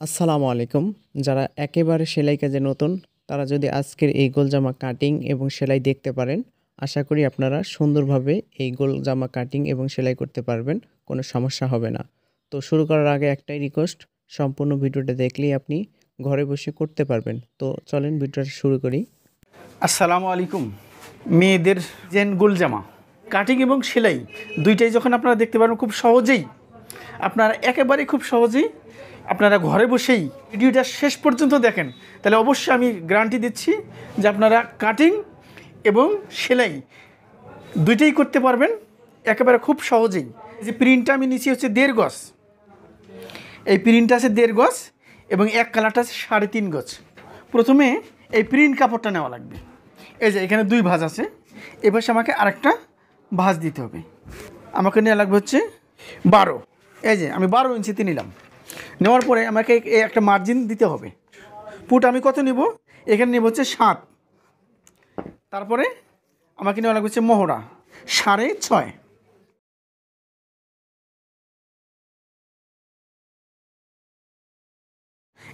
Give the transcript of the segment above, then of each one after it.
আসসালামু আলাইকুম। যারা একেবারে সেলাই কাজে নতুন, তারা যদি আজকের এই গোল জামা কাটিং এবং সেলাই দেখতে পারেন, আশা করি আপনারা সুন্দরভাবে এই গোল জামা কাটিং এবং সেলাই করতে পারবেন। কোনো সমস্যা হবে না। তো শুরু করার আগে একটাই রিকোয়েস্ট, সম্পূর্ণ ভিডিওটা দেখলেই আপনি ঘরে বসে করতে পারবেন। তো চলেন ভিডিওটা শুরু করি। আসসালামু আলাইকুম। মেয়েদের জেন গোল জামা কাটিং এবং সেলাই দুইটাই যখন আপনারা দেখতে পারবেন খুব সহজেই, আপনারা একেবারে খুব সহজেই আপনারা ঘরে বসেই ভিডিওটা শেষ পর্যন্ত দেখেন, তাহলে অবশ্যই আমি গ্যারান্টি দিচ্ছি যে আপনারা কাটিং এবং সেলাই দুইটাই করতে পারবেন একেবারে খুব সহজেই। যে প্রিন্টটা আমি নিচ্ছি হচ্ছে 1.5 গজ, এই প্রিন্টটা আছে 1.5 গজ এবং এক কালারটা আছে 3.5 গজ। প্রথমে এই প্রিন্ট কাপড়টা নেওয়া লাগবে। এই যে এখানে 2 ভাঁজ আছে, এবার আমাকে আরেকটা ভাঁজ দিতে হবে। আমাকে নেওয়া লাগবে হচ্ছে 12। এই যে আমি 12 ইঞ্চিতে নিলাম। নেওয়ার পরে আমাকে একটা মার্জিন দিতে হবে। পুট আমি কত নেব? এখানে নেব হচ্ছে 7। তারপরে আমাকে নেওয়া লাগবে হচ্ছে মহড়া 6.5।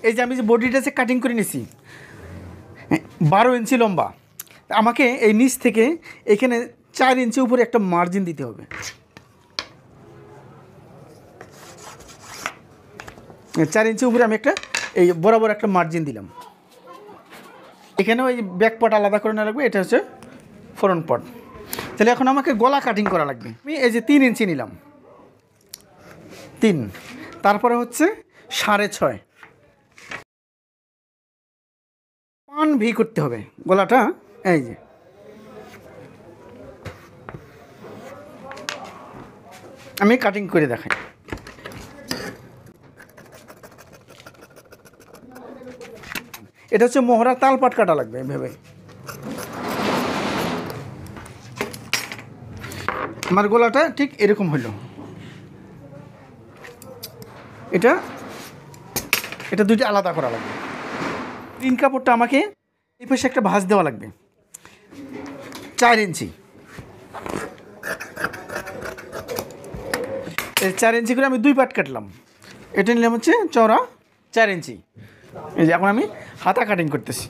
এই যে আমি যে বডিটা কাটিং করে নিছি 12 ইঞ্চি লম্বা, আমাকে এই নিচ থেকে এখানে 4 ইঞ্চি উপরে একটা মার্জিন দিতে হবে। 4 ইঞ্চি উপরে আমি একটা এই বরাবর একটা মার্জিন দিলাম। এখানেও এই ব্যাক পার্ট আলাদা করে নেওয়া লাগবে, এটা হচ্ছে ফ্রন্ট পার্ট। তাহলে এখন আমাকে গলা কাটিং করা লাগবে। আমি এই যে 3 ইঞ্চি নিলাম, 3, তারপরে হচ্ছে 6.5 পান ভি করতে হবে গলাটা। এই যে আমি কাটিং করে দেখাই। এটা হচ্ছে মোহরা তাল পাট কাটা লাগবে ভেবে। আমার গলাটা ঠিক এরকম হলো। এটা এটা দুইটা আলাদা করা লাগবে। প্রিন্ট কাপড়টা আমাকে এই পাশে একটা ভাঁজ দেওয়া লাগবে 4 ইঞ্চি। এই 4 ইঞ্চি করে আমি 2 পার্ট কাটলাম। এটা নিলাম হচ্ছে চওড়া 4 ইঞ্চি। এই যে এখন আমি হাতা কাটিং করতেছি।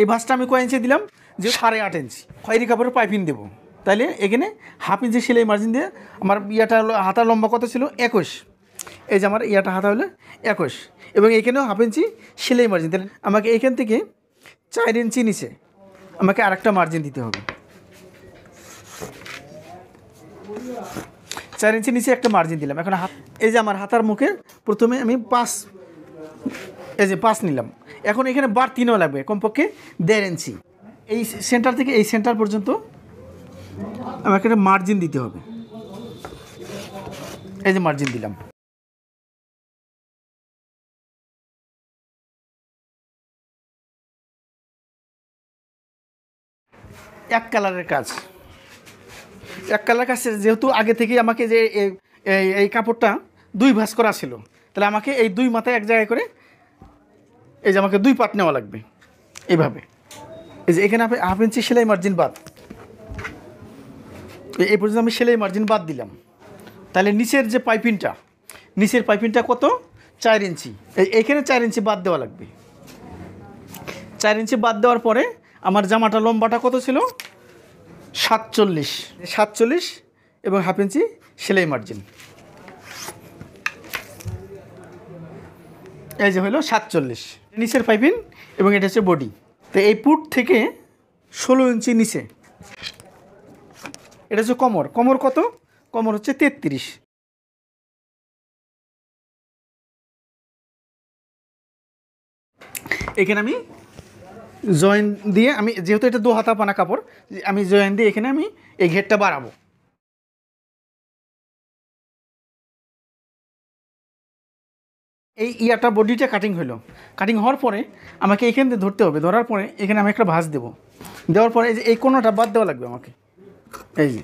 এই ভাঁজটা আমি কয় ইঞ্চি দিলাম? যে 8.5 ইঞ্চি। খয়েরি কাপড়ের পাইপিং দেবো। তাইলে এখানে হাফ ইঞ্চি সেলাই মার্জিন দিয়ে আমার ইয়াটা হলো, হাতা লম্বা কত ছিল? 21। এই যে আমার ইয়াটা হাতা হলো 21 এবং এখানেও হাফ ইঞ্চি সেলাই মার্জিন। তাহলে আমাকে এখান থেকে 4 ইঞ্চি নিচে আমাকে আরেকটা মার্জিন দিতে হবে। 4 ইঞ্চি নিচে একটা মার্জিন দিলাম। এখন এই যে আমার হাতার মুখে প্রথমে আমি 5, এই যে 5 নিলাম। এখন এখানে বাড়তি নেওয়া লাগবে কমপক্ষে 1.5 ইঞ্চি। এই সেন্টার থেকে এই সেন্টার পর্যন্ত আমাকে একটা মার্জিন দিতে হবে। এই যে মার্জিন দিলাম। এক কালারের কাজ, এক কালার কাজ যেহেতু আগে থেকেই আমাকে যে এই কাপড়টা 2 ভাঁজ করা ছিল, তাহলে আমাকে এই 2 মাথায় এক জায়গায় করে এই যে আমাকে 2 পার্ট নেওয়া লাগবে এইভাবে। এই যে এখানে হাফ ইঞ্চি সেলাই মার্জিন বাদ, এই পর্যন্ত আমি সেলাই মার্জিন বাদ দিলাম। তাহলে নিচের যে পাইপিংটা, নিচের পাইপিংটা কত? 4 ইঞ্চি। এইখানে 4 ইঞ্চি বাদ দেওয়া লাগবে। 4 ইঞ্চি বাদ দেওয়ার পরে আমার জামাটা লম্বাটা কত ছিল? 47 এবং হাফ ইঞ্চি সেলাই মার্জিন। এই যে হলো 47 নিচের পাইপিং এবং এটা হচ্ছে বডি। তো এই পুট থেকে 16 ইঞ্চি নিচে এটা হচ্ছে কোমর। কোমর কত? কোমর হচ্ছে 33। এখানে আমি জয়েন দিয়ে, আমি যেহেতু এটা 2 হাতা পানা কাপড়, আমি জয়েন দিয়ে এখানে আমি এই ঘেরটা বাড়াবো। এই ইয়াটা বডিটা কাটিং হলো। কাটিং হওয়ার পরে আমাকে এখান থেকে ধরতে হবে। ধরার পরে এখানে আমি একটা ভাঁজ দেবো। দেওয়ার পরে এই যে এই কোণাটা বাদ দেওয়া লাগবে আমাকে। এই যে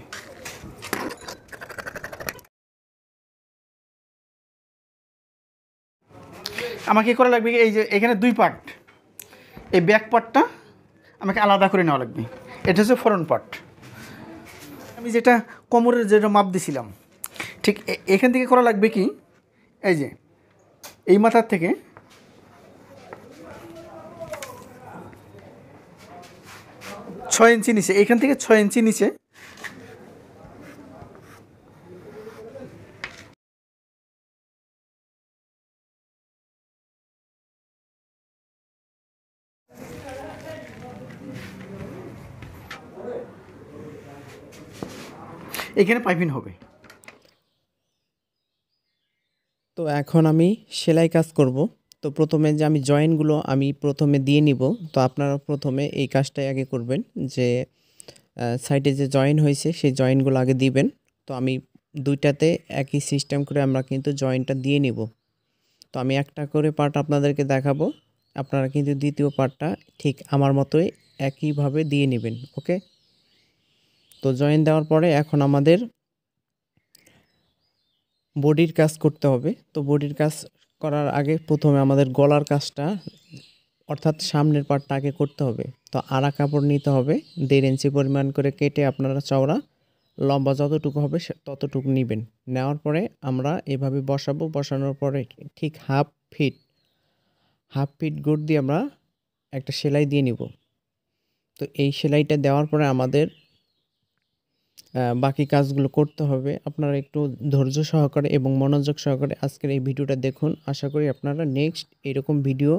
আমাকে করা লাগবে এই যে এখানে 2 পার্ট, এই ব্যাক পার্টটা আমাকে আলাদা করে নেওয়া লাগবে। এটা হচ্ছে ফ্রন্ট পার্ট। আমি যেটা কোমরের যেটা মাপ দিছিলাম, ঠিক এখান থেকে করা লাগবে কি, এই যে এই মাথার থেকে 6 ইঞ্চি নিচে, এখান থেকে 6 ইঞ্চি নিচে এখানে পাইপিং হবে। তো এখন আমি সেলাই কাজ করব। তো প্রথমে যে আমি জয়েন্টগুলো আমি প্রথমে দিয়ে নিব। তো আপনারা প্রথমে এই কাজটাই আগে করবেন যে সাইডে যে জয়েন হয়েছে সেই জয়েন্টগুলো আগে দিবেন। তো আমি দুইটাতে একই সিস্টেম করে আমরা কিন্তু জয়েন্টটা দিয়ে নিব। তো আমি একটা করে পার্ট আপনাদেরকে দেখাবো, আপনারা কিন্তু দ্বিতীয় পার্টটা ঠিক আমার মতোই একইভাবে দিয়ে নেবেন। ওকে, তো জয়েন দেওয়ার পরে এখন আমাদের বডির কাজ করতে হবে। তো বডির কাজ করার আগে প্রথমে আমাদের গলার কাজটা অর্থাৎ সামনের পার্টটা আগে করতে হবে। তো আড়া কাপড় নিতে হবে 1.5 ইঞ্চি পরিমাণ করে কেটে, আপনারা চওড়া লম্বা যতটুকু হবে ততটুকু নেবেন। নেওয়ার পরে আমরা এভাবে বসাবো, বসানোর পরে ঠিক হাফ ফিট গোট দিয়ে আমরা একটা সেলাই দিয়ে নিব। তো এই সেলাইটা দেওয়ার পরে আমাদের বাকি কাজগুলো করতে হবে। আপনারা একটু ধৈর্য সহকারে এবং মনোযোগ সহকারে আজকের এই ভিডিওটা দেখুন। আশা করি আপনারা নেক্সট এরকম ভিডিও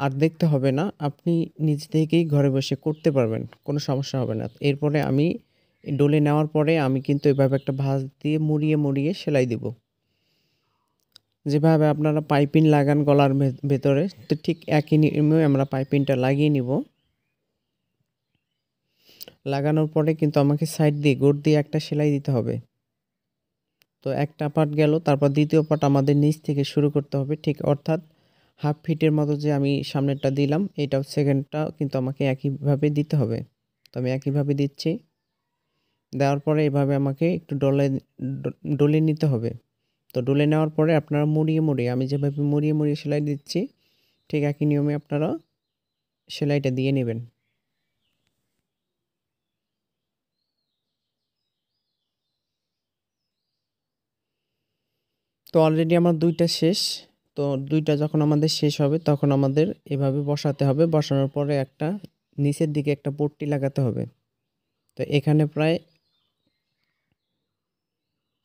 আর দেখতে হবে না, আপনি নিজে থেকেই ঘরে বসে করতে পারবেন, কোনো সমস্যা হবে না। এরপরে আমি ডলে নেওয়ার পরে আমি কিন্তু এভাবে একটা ভাঁজ দিয়ে মুড়িয়ে সেলাই দিব। যেভাবে আপনারা পাইপিং লাগান গলার ভেতরে, তো ঠিক একই নিয়মে আমরা পাইপিংটা লাগিয়ে নিব। লাগানোর পরে কিন্তু আমাকে সাইড দিয়ে গোট দিয়ে একটা সেলাই দিতে হবে। তো একটা পার্ট গেল, তারপর দ্বিতীয় পার্ট আমাদের নিচ থেকে শুরু করতে হবে, ঠিক অর্থাৎ হাফ ফিটের মতো যে আমি সামনেরটা দিলাম, এইটাও সেকেন্ডটা কিন্তু আমাকে একইভাবে দিতে হবে। তো আমি একইভাবে দিচ্ছি। দেওয়ার পরে এভাবে আমাকে একটু ডলে নিতে হবে। তো ডলে নেওয়ার পরে আপনারা মুড়িয়ে আমি যেভাবে মুড়িয়ে সেলাই দিচ্ছি, ঠিক একই নিয়মে আপনারা সেলাইটা দিয়ে নেবেন। তো অলরেডি আমার দুইটা শেষ। তো দুইটা যখন আমাদের শেষ হবে তখন আমাদের এভাবে বসাতে হবে। বসানোর পরে একটা নিচের দিকে একটা পট্টি লাগাতে হবে। তো এখানে প্রায়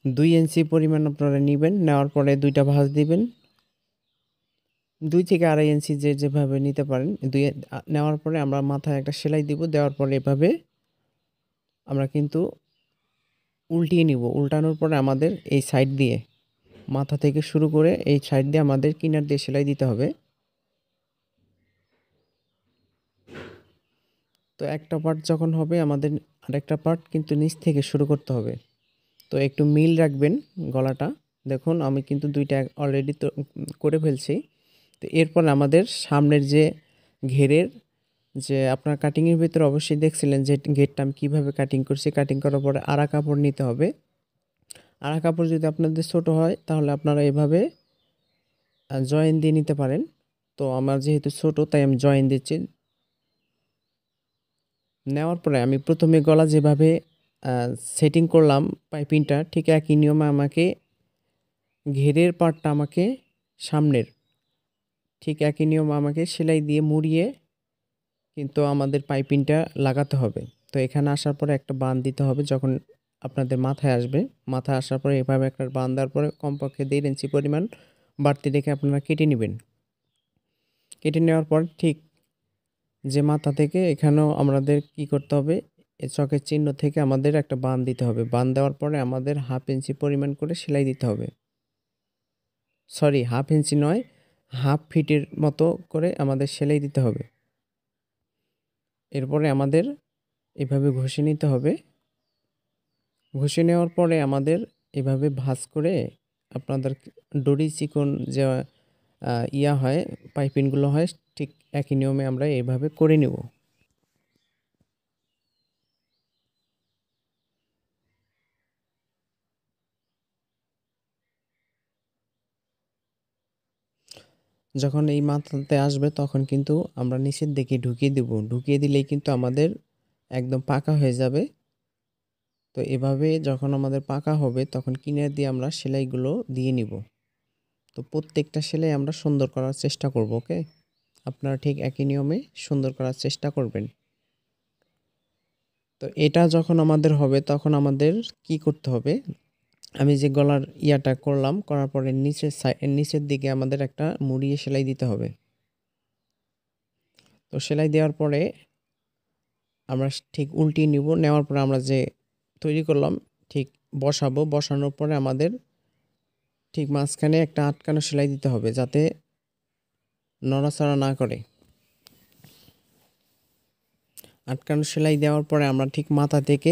2 ইঞ্চি পরিমাণ আপনারা নেবেন। নেওয়ার পরে দুইটা ভাঁজ দিবেন, 2 থেকে 2.5 ইঞ্চি যে যেভাবে নিতে পারেন। নেওয়ার পরে আমরা মাথায় একটা সেলাই দিব। দেওয়ার পরে এভাবে আমরা কিন্তু উল্টিয়ে নিব। উল্টানোর পরে আমাদের এই সাইড দিয়ে মাথা থেকে শুরু করে এই সাইড দিয়ে আমাদের কিনার দিয়ে সেলাই দিতে হবে। তো একটা পার্ট যখন হবে আমাদের আরেকটা পার্ট কিন্তু নিচ থেকে শুরু করতে হবে। তো একটু মিল রাখবেন গলাটা। দেখুন আমি কিন্তু দুইটা অলরেডি তো করে ফেলছি। তো এরপর আমাদের সামনের যে ঘেরের যে আপনার কাটিংয়ের ভিতরে অবশ্যই দেখছিলেন যে ঘেরটা আমি কীভাবে কাটিং করছি। কাটিং করার পরে আড়া কাপড় নিতে হবে। আড়া কাপড় যদি আপনাদের ছোট হয় তাহলে আপনারা এভাবে জয়েন দিয়ে নিতে পারেন। তো আমার যেহেতু ছোট তাই আমি জয়েন দিচ্ছি। নেওয়ার পরে আমি প্রথমে গলা যেভাবে সেটিং করলাম পাইপিংটা, ঠিক একই নিয়মে আমাকে ঘেরের পার্টটা আমাকে সামনের ঠিক একই নিয়মে আমাকে সেলাই দিয়ে মুড়িয়ে কিন্তু আমাদের পাইপিংটা লাগাতে হবে। তো এখানে আসার পরে একটা বাঁধ দিতে হবে যখন আপনাদের মাথায় আসবে। মাথায় আসার পরে এভাবে একটা বাঁধ দেওয়ার পরে কমপক্ষে 1.5 ইঞ্চি পরিমাণ বাড়তি রেখে আপনারা কেটে নেবেন। কেটে নেওয়ার পর ঠিক যে মাথা থেকে এখানেও আমাদের কি করতে হবে, এই চকের চিহ্ন থেকে আমাদের একটা বাঁধ দিতে হবে। বাঁধ দেওয়ার পরে আমাদের 1/2 ইঞ্চি পরিমাণ করে সেলাই দিতে হবে। সরি, 1/2 ইঞ্চি নয়, হাফ ফিটের মতো করে আমাদের সেলাই দিতে হবে। এরপরে আমাদের এভাবে ঘষে নিতে হবে। ঘষে নেওয়ার পরে আমাদের এভাবে ভাঁজ করে আপনাদের দড়ি চিকন যে ইয়া হয় পাইপিংগুলো হয়, ঠিক একই নিয়মে আমরা এভাবে করে নেব। যখন এই মাথাতে আসবে তখন কিন্তু আমরা নিচের দিকে ঢুকিয়ে দেব। ঢুকিয়ে দিলেই কিন্তু আমাদের একদম পাকা হয়ে যাবে। তো এভাবে যখন আমাদের পাকা হবে তখন কিনার দিয়ে আমরা সেলাইগুলো দিয়ে নিব। তো প্রত্যেকটা সেলাই আমরা সুন্দর করার চেষ্টা করব। ওকে, আপনারা ঠিক একই নিয়মে সুন্দর করার চেষ্টা করবেন। তো এটা যখন আমাদের হবে তখন আমাদের কি করতে হবে, আমি যে গলার ইয়াটা করলাম, করার পরে নিচের দিকে আমাদের একটা মুড়িয়ে সেলাই দিতে হবে। তো সেলাই দেওয়ার পরে আমরা ঠিক উল্টিয়ে নিব, নেওয়ার পরে আমরা যে তৈরি করলাম ঠিক বসাবো। বসানোর পরে আমাদের ঠিক মাঝখানে একটা আটকানো সেলাই দিতে হবে যাতে নড়াচড়া না করে। আটকানো সেলাই দেওয়ার পরে আমরা ঠিক মাথা থেকে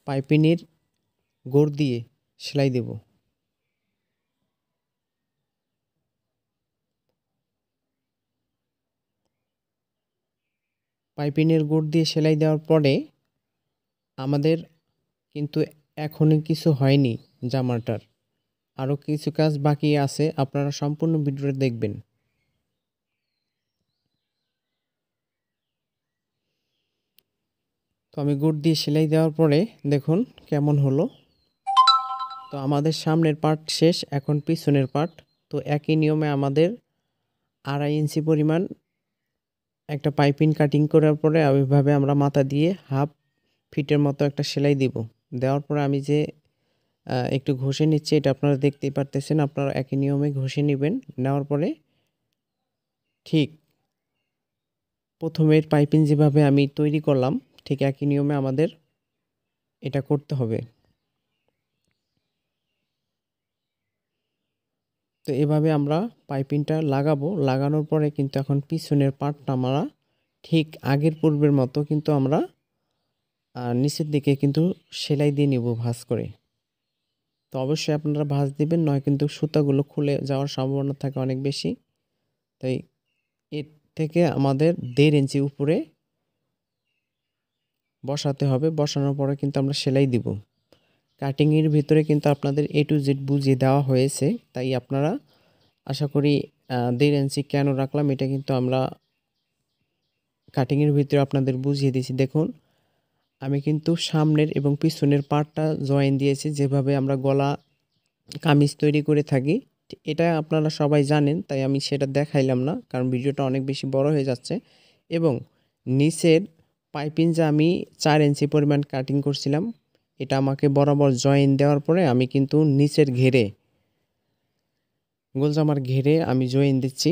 পাইপিনের গোড় দিয়ে সেলাই দেব। পাইপিনের গোড় দিয়ে সেলাই দেওয়ার পরে আমাদের কিন্তু এখনই কিছু হয়নি জামাটার, আরও কিছু কাজ বাকি আছে, আপনারা সম্পূর্ণ ভিডিওটা দেখবেন। তো আমি গোড় দিয়ে সেলাই দেওয়ার পরে দেখুন কেমন হলো। তো আমাদের সামনের পার্ট শেষ, এখন পিছনের পার্ট। তো একই নিয়মে আমাদের 2.5 ইঞ্চি পরিমাণ একটা পাইপিং কাটিং করার পরে ওইভাবে আমরা মাথা দিয়ে হাফ ফিটের মতো একটা সেলাই দিব। দেওয়ার পরে আমি যে একটু ঘষে নিচ্ছি, এটা আপনারা দেখতেই পারতেছেন। আপনারা একই নিয়মে ঘষে নেবেন। নেওয়ার পরে ঠিক প্রথমের পাইপিং যেভাবে আমি তৈরি করলাম ঠিক একই নিয়মে আমাদের এটা করতে হবে। তো এভাবে আমরা পাইপিংটা লাগাবো। লাগানোর পরে কিন্তু এখন পিছনের পার্টটা আমরা ঠিক আগের পূর্বের মতো কিন্তু আমরা নিচের দিকে কিন্তু সেলাই দিয়ে নিব ভাঁজ করে। তো অবশ্যই আপনারা ভাঁজ দিবেন, নয় কিন্তু সুতাগুলো খুলে যাওয়ার সম্ভাবনা থাকে অনেক বেশি। তাই এর থেকে আমাদের 1.5 ইঞ্চি উপরে বসাতে হবে। বসানোর পরে কিন্তু আমরা সেলাই দিব। কাটিংয়ের ভিতরে কিন্তু আপনাদের A to Z বুঝিয়ে দেওয়া হয়েছে, তাই আপনারা আশা করি 1.5 ইঞ্চি কেন রাখলাম এটা কিন্তু আমরা কাটিংয়ের ভিতরে আপনাদের বুঝিয়ে দিয়েছি। দেখুন আমি কিন্তু সামনের এবং পিছনের পার্টটা জয়েন দিয়েছি, যেভাবে আমরা গলা কামিজ তৈরি করে থাকি। এটা আপনারা সবাই জানেন, তাই আমি সেটা দেখাইলাম না, কারণ ভিডিওটা অনেক বেশি বড় হয়ে যাচ্ছে। এবং নিচের পাইপিং যে আমি 4 ইঞ্চি পরিমাণ কাটিং করছিলাম, এটা আমাকে বরাবর জয়েন দেওয়ার পরে আমি কিন্তু নিচের ঘেরে গোলজামার ঘেরে আমি জয়েন দিচ্ছি।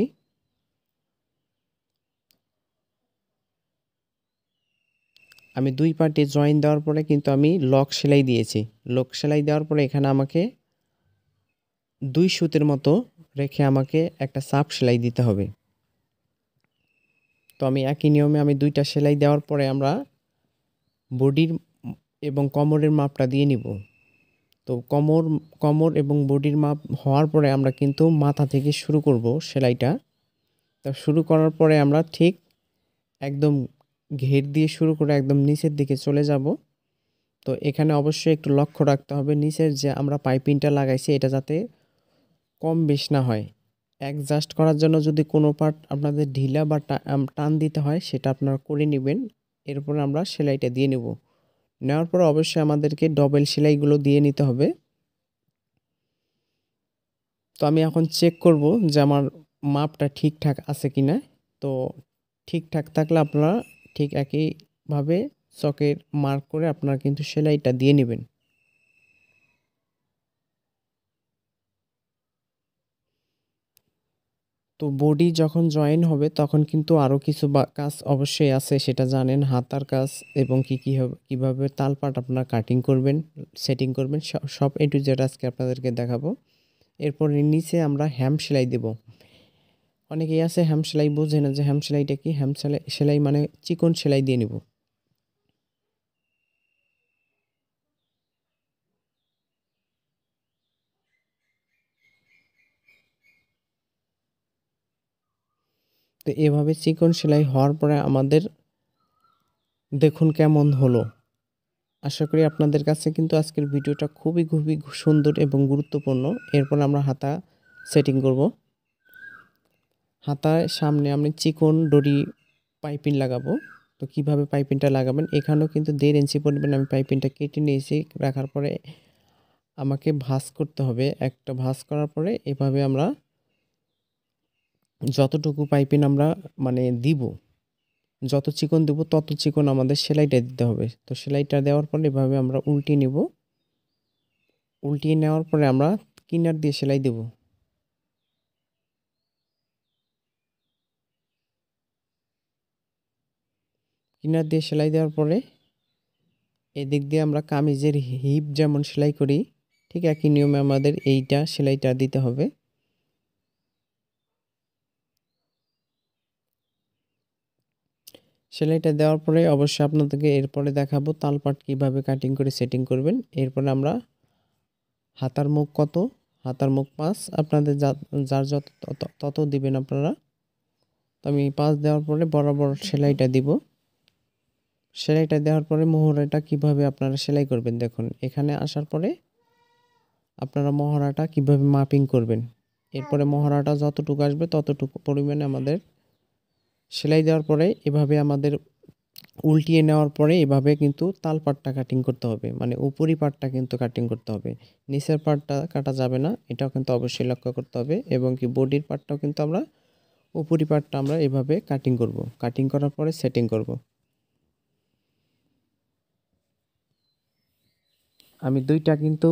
আমি 2 পার্টে জয়েন দেওয়ার পরে কিন্তু আমি লক সেলাই দিয়েছি। লক সেলাই দেওয়ার পরে এখানে আমাকে 2 সুতের মতো রেখে আমাকে একটা চাপ সেলাই দিতে হবে। তো আমি একই নিয়মে আমি 2টা সেলাই দেওয়ার পরে আমরা বডির এবং কোমরের মাপটা দিয়ে নিব। তো কোমর এবং বডির মাপ হওয়ার পরে আমরা কিন্তু মাথা থেকে শুরু করব সেলাইটা। তো শুরু করার পরে আমরা ঠিক একদম ঘের দিয়ে শুরু করে একদম নিচের দিকে চলে যাব। তো এখানে অবশ্যই একটু লক্ষ্য রাখতে হবে নিচের যে আমরা পাইপিংটা লাগাইছি এটা যাতে কম বেশ না হয়। অ্যাডজাস্ট করার জন্য যদি কোনো পার্ট আপনাদের ঢিলা বা টান দিতে হয় সেটা আপনারা করে নেবেন। এরপর আমরা সেলাইটা দিয়ে নেব। নেওয়ার পর অবশ্যই আমাদেরকে ডবল সেলাইগুলো দিয়ে নিতে হবে। তো আমি এখন চেক করব যে আমার মাপটা ঠিকঠাক আছে কিনা। তো ঠিকঠাক থাকলে আপনারা ঠিক একইভাবে চকের মার্ক করে আপনারা কিন্তু সেলাইটা দিয়ে নেবেন। তো বডি যখন জয়েন হবে তখন কিন্তু আরও কিছু কাজ অবশ্যই আছে, সেটা জানেন, হাতার কাজ এবং কী হবে, কীভাবে তালপাট আপনারা কাটিং করবেন, সেটিং করবেন, সব A to Z আজকে আপনাদেরকে দেখাবো। এরপরে নিচে আমরা হ্যাম সেলাই দেব। অনেকেই আছে হ্যাম সেলাই বোঝে না যে হ্যাম সেলাইটা কি। হ্যাম সেলাই মানে চিকন সেলাই দিয়ে নেব। তো এভাবে চিকন সেলাই হওয়ার পরে আমাদের দেখুন কেমন হলো। আশা করি আপনাদের কাছে কিন্তু আজকের ভিডিওটা খুবই খুবই সুন্দর এবং গুরুত্বপূর্ণ। এরপর আমরা হাতা সেটিং করব। হাতায় সামনে আমি চিকন ডরি পাইপিং লাগাবো। তো কিভাবে পাইপিংটা লাগাবেন, এখানেও কিন্তু 1.5 ইঞ্চি পরিমাণ আমি পাইপিংটা কেটে নিয়েছি। রাখার পরে আমাকে ভাঁজ করতে হবে। একটা ভাঁজ করার পরে এভাবে আমরা যতটুকু পাইপিং আমরা মানে দিব যত চিকন দেব তত চিকন আমাদের সেলাইটা দিতে হবে। তো সেলাইটা দেওয়ার পরে এভাবে আমরা উল্টিয়ে নিব। উল্টিয়ে নেওয়ার পরে আমরা কিনার দিয়ে সেলাই দেব। কিনার দিয়ে সেলাই দেওয়ার পরে এদিক দিয়ে আমরা কামিজের হিপ যেমন সেলাই করি ঠিক একই নিয়মে আমাদের এইটা সেলাইটা দিতে হবে। সেলাইটা দেওয়ার পরে অবশ্যই আপনাদেরকে এরপরে দেখাবো তালপাট কিভাবে কাটিং করে সেটিং করবেন। এরপরে আমরা হাতার মুখ কত, হাতার মুখ 5, আপনাদের যার যত তত দিবেন আপনারা। তো আমি 5 দেওয়ার পরে বরাবর সেলাইটা দিব। সেলাইটা দেওয়ার পরে মোহরাটা কিভাবে আপনারা সেলাই করবেন দেখুন। এখানে আসার পরে আপনারা মহড়াটা কিভাবে মাপিং করবেন। এরপরে মহড়াটা যতটুকু আসবে ততটুকু পরিমাণে আমাদের সেলাই দেওয়ার পরে এভাবে আমাদের উল্টিয়ে নেওয়ার পরে এভাবে কিন্তু তালপাটটা কাটিং করতে হবে, মানে উপরি পাটটা কিন্তু কাটিং করতে হবে, নিচের পাটটা কাটা যাবে না, এটাও কিন্তু অবশ্যই লক্ষ্য করতে হবে। এবং কি বডির পাটটাও কিন্তু আমরা উপরি পাটটা আমরা এভাবে কাটিং করব। কাটিং করার পরে সেটিং করব। আমি দুইটা কিন্তু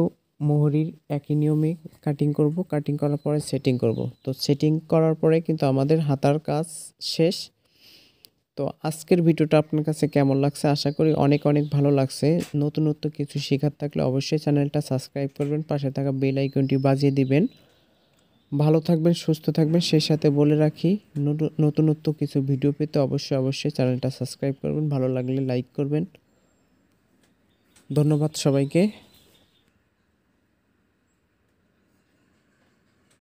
মোহরির একই নিয়মে কাটিং করব। কাটিং করার পরে সেটিং করব। তো সেটিং করার পরে কিন্তু আমাদের হাতার কাজ শেষ। তো আজকের ভিডিওটা আপনার কাছে কেমন লাগছে, আশা করি অনেক অনেক ভালো লাগছে। নতুনত্ব কিছু শেখার থাকলে অবশ্যই চ্যানেলটা সাবস্ক্রাইব করবেন, পাশে থাকা বেল আইকনটি বাজিয়ে দিবেন। ভালো থাকবেন, সুস্থ থাকবেন। সেই সাথে বলে রাখি নতুনত্ব কিছু ভিডিও পেতে অবশ্যই চ্যানেলটা সাবস্ক্রাইব করবেন, ভালো লাগলে লাইক করবেন। ধন্যবাদ সবাইকে।